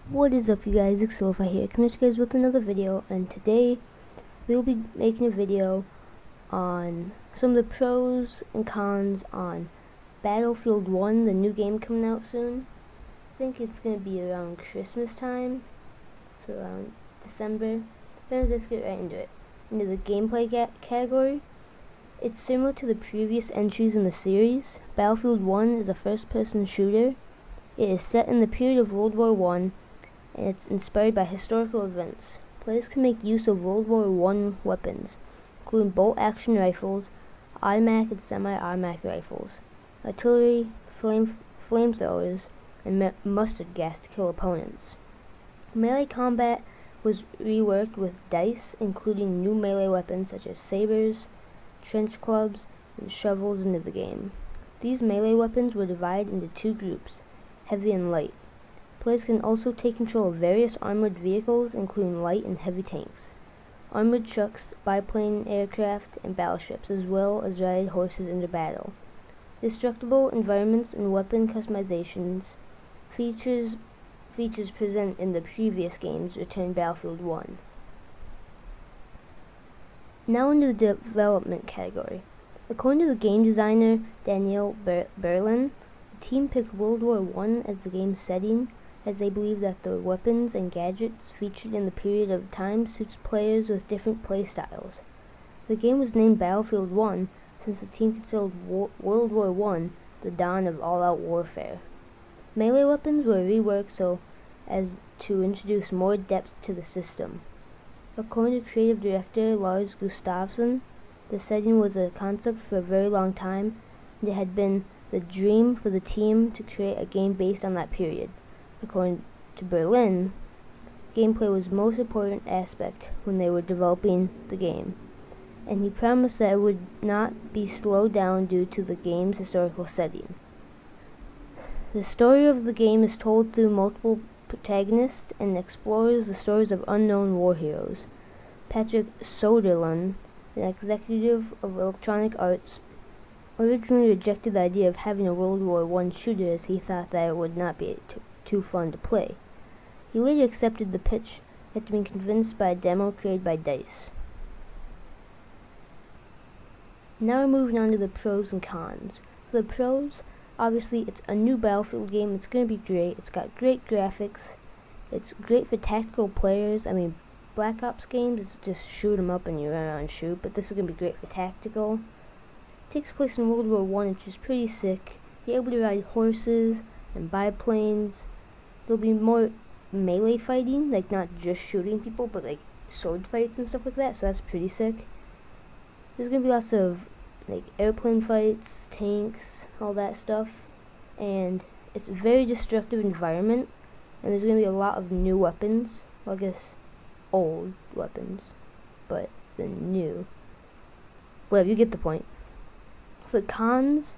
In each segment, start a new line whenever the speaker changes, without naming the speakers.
What is up, you guys? Zixilify here, coming to you guys with another video, and today we'll be making a video on some of the pros and cons on Battlefield 1, the new game coming out soon. I think it's going to be around Christmas time, so around December. Then let's get right into it. Into the gameplay category, it's similar to the previous entries in the series. Battlefield 1 is a first-person shooter. It is set in the period of World War I, and it's inspired by historical events. Players can make use of World War I weapons, including bolt-action rifles, automatic and semi-automatic rifles, artillery, flamethrowers, and mustard gas to kill opponents. Melee combat was reworked with dice, including new melee weapons such as sabers, trench clubs, and shovels into the game. These melee weapons were divided into two groups, heavy and light. Players can also take control of various armored vehicles, including light and heavy tanks, armored trucks, biplane aircraft, and battleships, as well as ride horses into battle. Destructible environments and weapon customizations features present in the previous games return Battlefield 1. Now into the development category. According to the game designer Daniel Berlin, the team picked World War I as the game's setting, as they believe that the weapons and gadgets featured in the period of time suits players with different play styles. The game was named Battlefield 1 since the team considered World War I the dawn of all-out warfare. Melee weapons were reworked so as to introduce more depth to the system. According to creative director Lars Gustafsson, the setting was a concept for a very long time, and it had been the dream for the team to create a game based on that period. According to Berlin, gameplay was the most important aspect when they were developing the game, and he promised that it would not be slowed down due to the game's historical setting. The story of the game is told through multiple protagonists and explores the stories of unknown war heroes. Patrick Soderlund, an executive of Electronic Arts, originally rejected the idea of having a World War I shooter as he thought that it would not be too fun to play. He later accepted the pitch after being convinced by a demo created by DICE. Now we're moving on to the pros and cons. For the pros, obviously it's a new Battlefield game. It's going to be great. It's got great graphics. It's great for tactical players. I mean, Black Ops games, it's just shoot 'em up and you run around and shoot, but this is going to be great for tactical. It takes place in World War I, which is pretty sick. You're able to ride horses and biplanes. There'll be more melee fighting, like not just shooting people, but like sword fights and stuff like that, so that's pretty sick. There's going to be lots of like airplane fights, tanks, all that stuff, and it's a very destructive environment, and there's going to be a lot of new weapons. Well, I guess old weapons, but the new. Well, you get the point. For cons,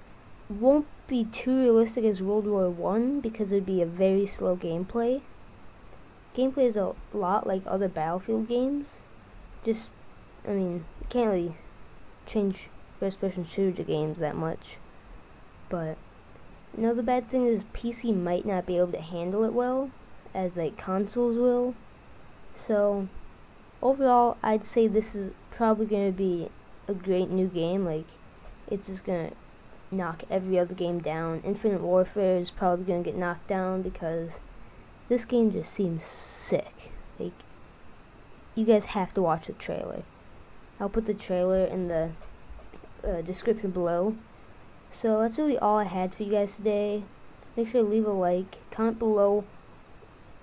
won't be too realistic as World War I because it would be a very slow gameplay. Gameplay is a lot like other Battlefield games. Just, I mean, you can't really change first-person shooter games that much. But another bad thing is PC might not be able to handle it well, as like consoles will. So overall, I'd say this is probably going to be a great new game. Like, it's just going to knock every other game down. Infinite Warfare is probably going to get knocked down because this game just seems sick. Like, you guys have to watch the trailer. I'll put the trailer in the description below. So that's really all I had for you guys today. Make sure to leave a like, comment below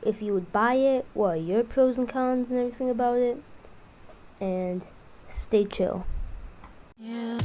if you would buy it, what are your pros and cons and everything about it, and stay chill.
Yeah.